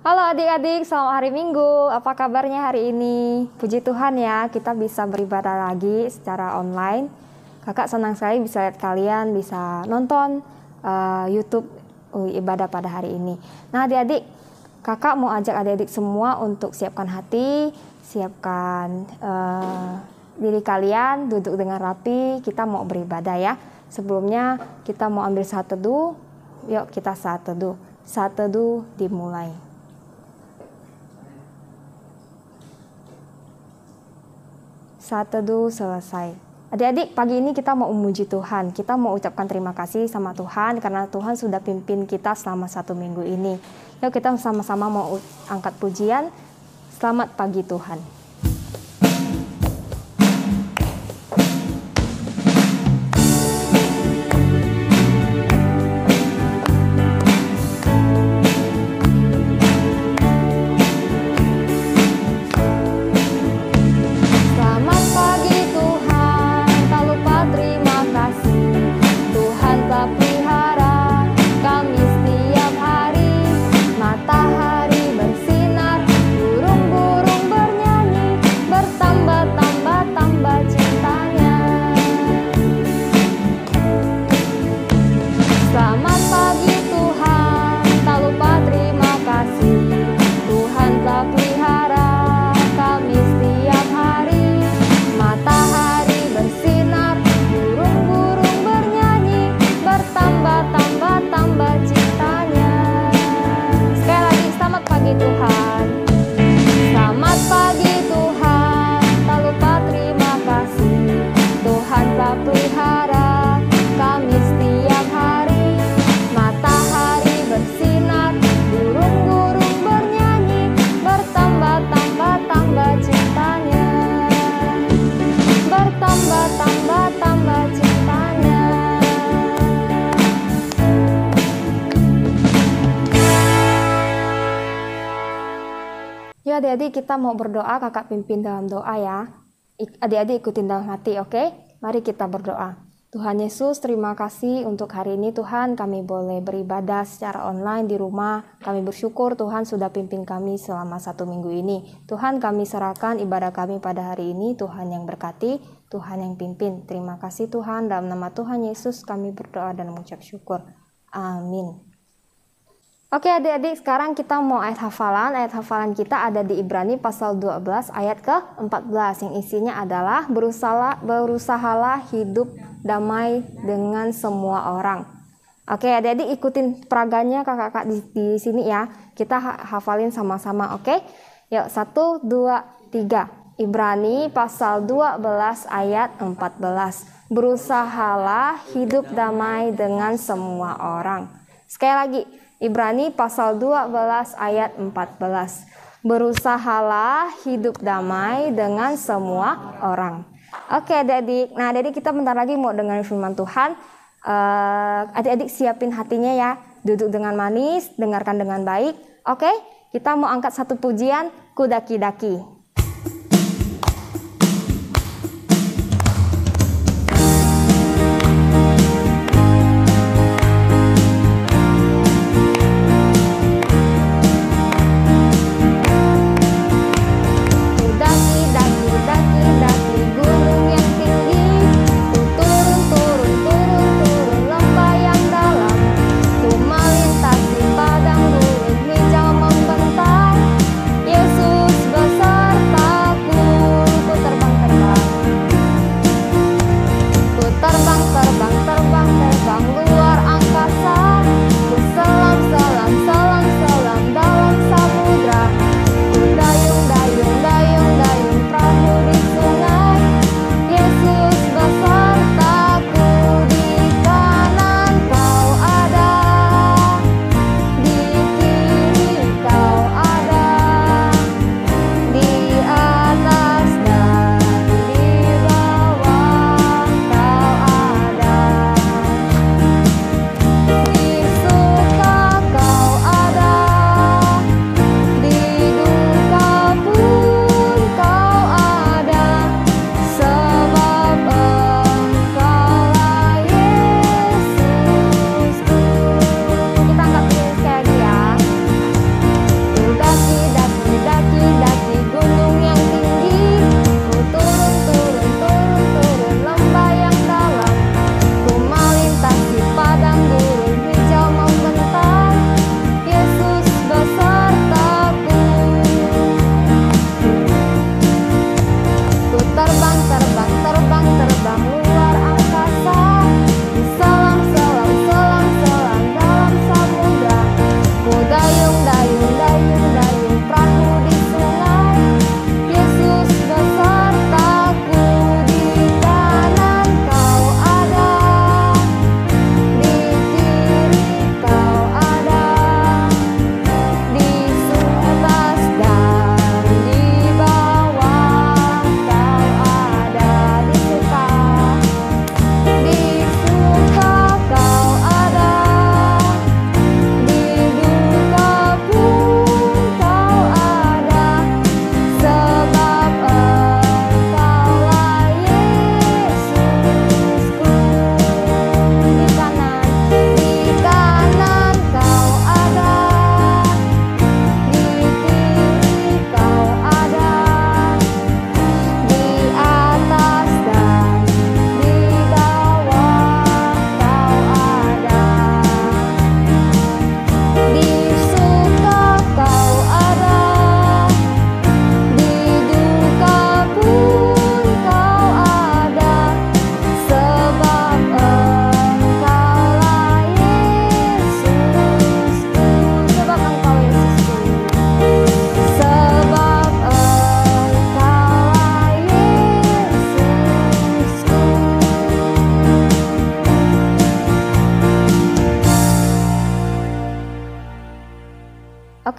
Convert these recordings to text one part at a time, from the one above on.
Halo adik-adik, selamat hari Minggu. Apa kabarnya hari ini? Puji Tuhan ya, kita bisa beribadah lagi secara online. Kakak senang sekali bisa lihat kalian, bisa nonton YouTube ibadah pada hari ini. Nah adik-adik, kakak mau ajak adik-adik semua untuk siapkan hati, siapkan diri kalian, duduk dengan rapi, kita mau beribadah ya. Sebelumnya kita mau ambil saat teduh, yuk kita saat teduh. Saat teduh dimulai. Saat teduh selesai. Adik-adik, pagi ini kita mau memuji Tuhan. Kita mau ucapkan terima kasih sama Tuhan karena Tuhan sudah pimpin kita selama 1 minggu ini. Yuk kita sama-sama mau angkat pujian. Selamat pagi Tuhan. Adik-adik kita mau berdoa, kakak pimpin dalam doa ya. Adik-adik ikutin dalam hati, oke? Mari kita berdoa. Tuhan Yesus, terima kasih untuk hari ini Tuhan, kami boleh beribadah secara online di rumah. Kami bersyukur Tuhan sudah pimpin kami selama 1 minggu ini. Tuhan, kami serahkan ibadah kami pada hari ini, Tuhan yang berkati, Tuhan yang pimpin. Terima kasih Tuhan, dalam nama Tuhan Yesus kami berdoa dan mengucap syukur. Amin. Oke adik-adik, sekarang kita mau ayat hafalan. Ayat hafalan kita ada di Ibrani pasal 12 ayat ke-14 yang isinya adalah berusahalah hidup damai dengan semua orang. Oke adik-adik, ikutin peraganya kakak-kakak di sini ya. Kita hafalin sama-sama, oke? Yuk 1, 2, 3. Ibrani pasal 12 ayat 14. Berusahalah hidup damai dengan semua orang. Sekali lagi, Ibrani pasal 12 ayat 14. Berusahalah hidup damai dengan semua orang. Oke adik-adik, nah adik-adik kita bentar lagi mau dengar firman Tuhan. Adik-adik siapin hatinya ya, duduk dengan manis, dengarkan dengan baik. Oke, kita mau angkat satu pujian, Ku Daki-Daki. Besar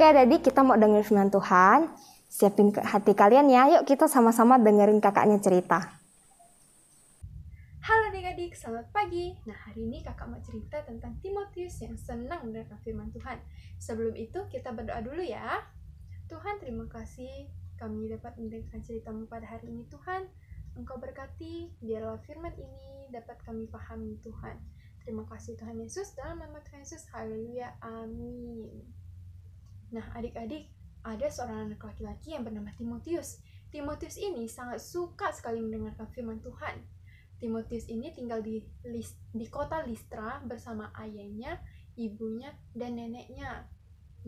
adik-adik, kita mau dengar firman Tuhan. Siapin hati kalian ya, yuk kita sama-sama dengerin kakaknya cerita. Halo adik-adik, selamat pagi. Nah, hari ini kakak mau cerita tentang Timotius yang senang mendengarkan firman Tuhan. Sebelum itu, kita berdoa dulu ya. Tuhan, terima kasih kami dapat mendengarkan ceritamu pada hari ini, Tuhan. Engkau berkati, biarlah firman ini dapat kami pahami, Tuhan. Terima kasih Tuhan Yesus, dalam nama Tuhan Yesus, haleluya, amin. Nah, adik-adik, ada seorang anak laki-laki yang bernama Timotius. Timotius ini sangat suka sekali mendengarkan firman Tuhan. Timotius ini tinggal di kota Listra bersama ayahnya, ibunya, dan neneknya.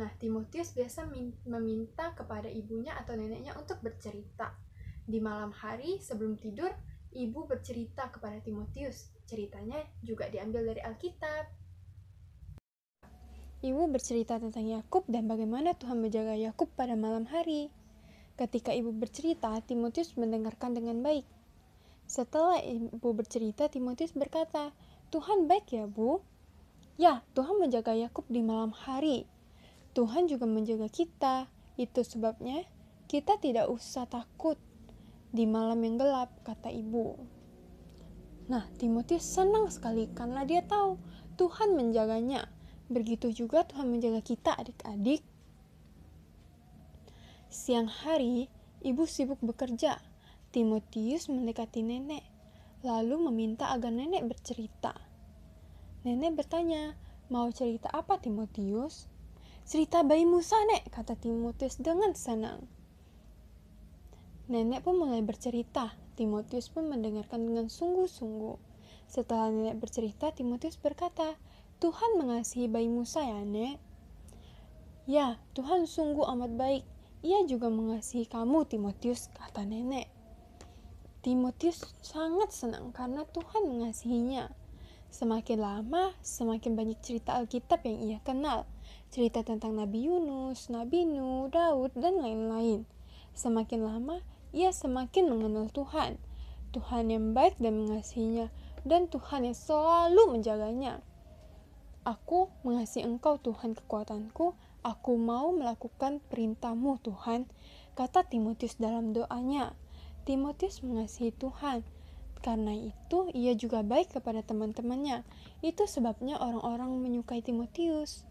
Nah, Timotius biasa meminta kepada ibunya atau neneknya untuk bercerita. Di malam hari sebelum tidur, ibu bercerita kepada Timotius. Ceritanya juga diambil dari Alkitab. Ibu bercerita tentang Yakub dan bagaimana Tuhan menjaga Yakub pada malam hari. Ketika ibu bercerita, Timotius mendengarkan dengan baik. Setelah ibu bercerita, Timotius berkata, "Tuhan baik ya, Bu?" "Ya, Tuhan menjaga Yakub di malam hari. Tuhan juga menjaga kita. Itu sebabnya kita tidak usah takut di malam yang gelap," kata ibu. Nah, Timotius senang sekali karena dia tahu Tuhan menjaganya. Begitu juga Tuhan menjaga kita, adik-adik. Siang hari, ibu sibuk bekerja. Timotius mendekati nenek, lalu meminta agar nenek bercerita. Nenek bertanya, "Mau cerita apa, Timotius?" "Cerita bayi Musa, Nek," kata Timotius dengan senang. Nenek pun mulai bercerita. Timotius pun mendengarkan dengan sungguh-sungguh. Setelah nenek bercerita, Timotius berkata, "Tuhan mengasihi bayi Musa ya, Nek?" "Ya, Tuhan sungguh amat baik. Ia juga mengasihi kamu, Timotius," kata nenek. Timotius sangat senang karena Tuhan mengasihinya. Semakin lama, semakin banyak cerita Alkitab yang ia kenal. Cerita tentang Nabi Yunus, Nabi Nuh, Daud, dan lain-lain. Semakin lama, ia semakin mengenal Tuhan. Tuhan yang baik dan mengasihinya, dan Tuhan yang selalu menjaganya. "Aku mengasihi Engkau, Tuhan kekuatanku. Aku mau melakukan perintah-Mu, Tuhan," kata Timotius dalam doanya. Timotius mengasihi Tuhan. Karena itu, ia juga baik kepada teman-temannya. Itu sebabnya orang-orang menyukai Timotius.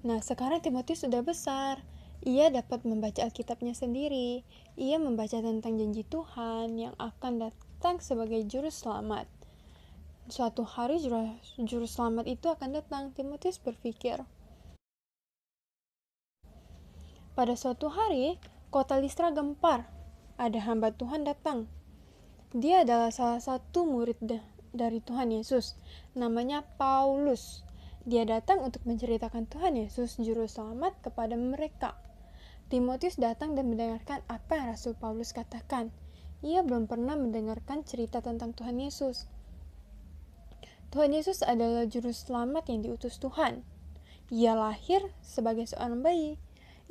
Nah, sekarang Timotius sudah besar. Ia dapat membaca Alkitabnya sendiri. Ia membaca tentang janji Tuhan yang akan datang sebagai juru selamat. Suatu hari juru selamat itu akan datang. Timotius berpikir. Pada suatu hari, kota Listra gempar. Ada hamba Tuhan datang. Dia adalah salah satu murid dari Tuhan Yesus. Namanya Paulus. Dia datang untuk menceritakan Tuhan Yesus Juru Selamat kepada mereka. Timotius datang dan mendengarkan apa yang Rasul Paulus katakan. Ia belum pernah mendengarkan cerita tentang Tuhan Yesus. Tuhan Yesus adalah Juru Selamat yang diutus Tuhan. Ia lahir sebagai seorang bayi.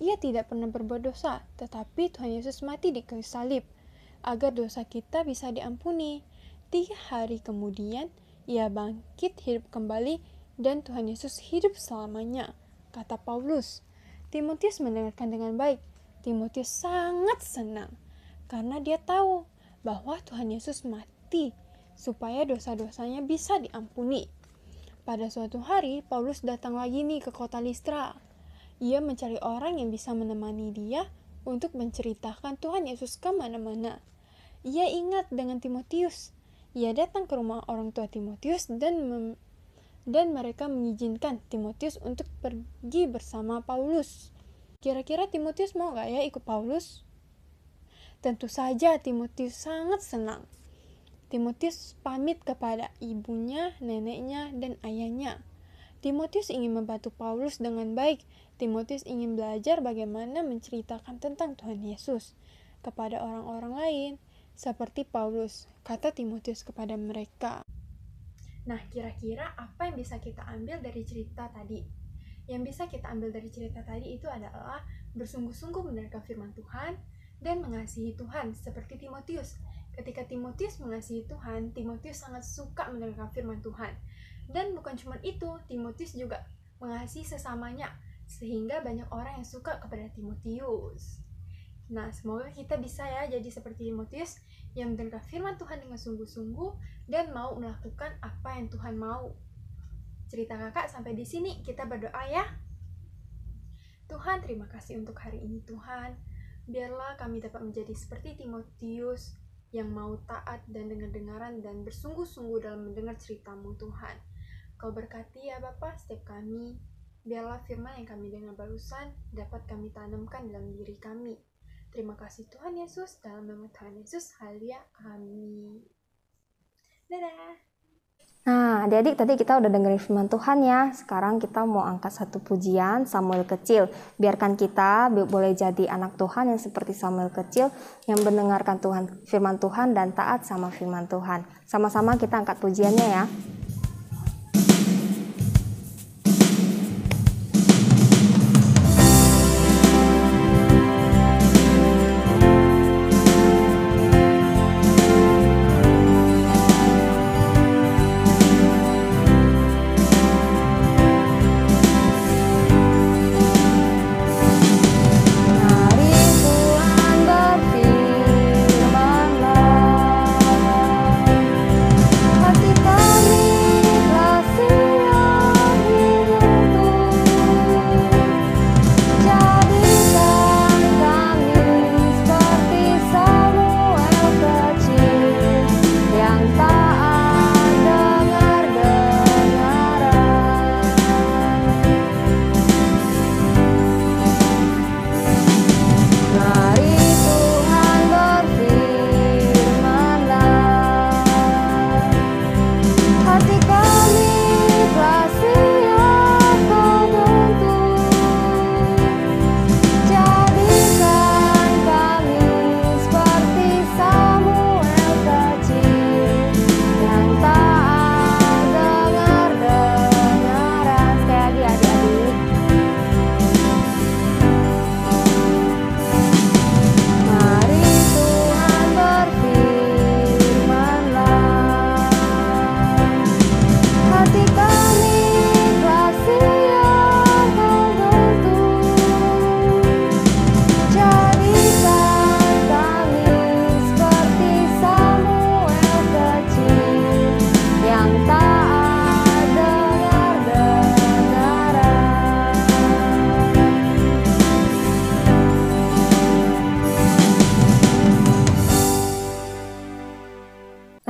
Ia tidak pernah berbuat dosa, tetapi Tuhan Yesus mati di kayu salib agar dosa kita bisa diampuni. 3 hari kemudian, ia bangkit hidup kembali dan Tuhan Yesus hidup selamanya, kata Paulus. Timotius mendengarkan dengan baik. Timotius sangat senang karena dia tahu bahwa Tuhan Yesus mati supaya dosa-dosanya bisa diampuni. Pada suatu hari, Paulus datang lagi nih ke kota Listra. Ia mencari orang yang bisa menemani dia untuk menceritakan Tuhan Yesus kemana-mana. Ia ingat dengan Timotius. Ia datang ke rumah orang tua Timotius dan mereka mengizinkan Timotius untuk pergi bersama Paulus. Kira-kira Timotius mau gak ya ikut Paulus? Tentu saja Timotius sangat senang. Timotius pamit kepada ibunya, neneknya, dan ayahnya. Timotius ingin membantu Paulus dengan baik. Timotius ingin belajar bagaimana menceritakan tentang Tuhan Yesus kepada orang-orang lain, seperti Paulus, kata Timotius kepada mereka. Nah, kira-kira apa yang bisa kita ambil dari cerita tadi? Yang bisa kita ambil dari cerita tadi itu adalah bersungguh-sungguh mendengarkan firman Tuhan dan mengasihi Tuhan, seperti Timotius. Ketika Timotius mengasihi Tuhan, Timotius sangat suka mendengarkan firman Tuhan. Dan bukan cuma itu, Timotius juga mengasihi sesamanya. sehingga banyak orang yang suka kepada Timotius. Nah, semoga kita bisa ya jadi seperti Timotius yang mendengar firman Tuhan dengan sungguh-sungguh dan mau melakukan apa yang Tuhan mau. Cerita kakak sampai di sini, kita berdoa ya. Tuhan, terima kasih untuk hari ini Tuhan. Biarlah kami dapat menjadi seperti Timotius yang mau taat dan dengar-dengaran dan bersungguh-sungguh dalam mendengar cerita-Mu Tuhan. Kau berkati ya Bapa setiap kami. Biarlah firman yang kami dengar barusan dapat kami tanamkan dalam diri kami. Terima kasih Tuhan Yesus, dalam nama Tuhan Yesus, haleluya, amin. Dadah. Nah, adik-adik tadi kita udah dengerin firman Tuhan ya. Sekarang kita mau angkat satu pujian Samuel kecil. Biarkan kita boleh jadi anak Tuhan yang seperti Samuel kecil yang mendengarkan firman Tuhan dan taat sama firman Tuhan. Sama-sama kita angkat pujiannya ya.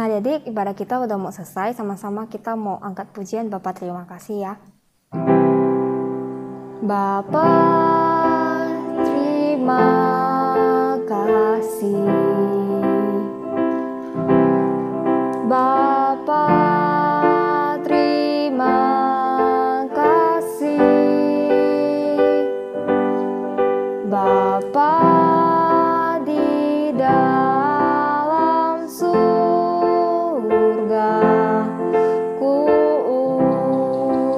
Adik-adik, ibadah kita udah mau selesai, sama-sama kita mau angkat pujian Bapa terima kasih ya. Bapa terima kasih. Bapa terima kasih. Bapa di dalam surga, ku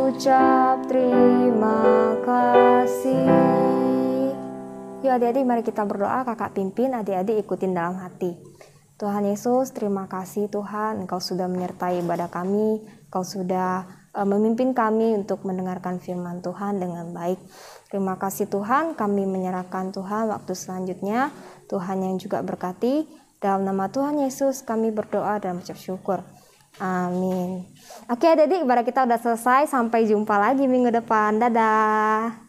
ucap terima kasih. Yuk adik-adik mari kita berdoa, kakak pimpin, adik-adik ikutin dalam hati. Tuhan Yesus, terima kasih Tuhan, Engkau sudah menyertai ibadah kami, Engkau sudah memimpin kami untuk mendengarkan firman Tuhan dengan baik. Terima kasih Tuhan, kami menyerahkan Tuhan waktu selanjutnya, Tuhan yang juga berkati. Dalam nama Tuhan Yesus kami berdoa dan mengucap syukur. Amin. Oke adik-adik, ibadah kita udah selesai, sampai jumpa lagi minggu depan. Dadah.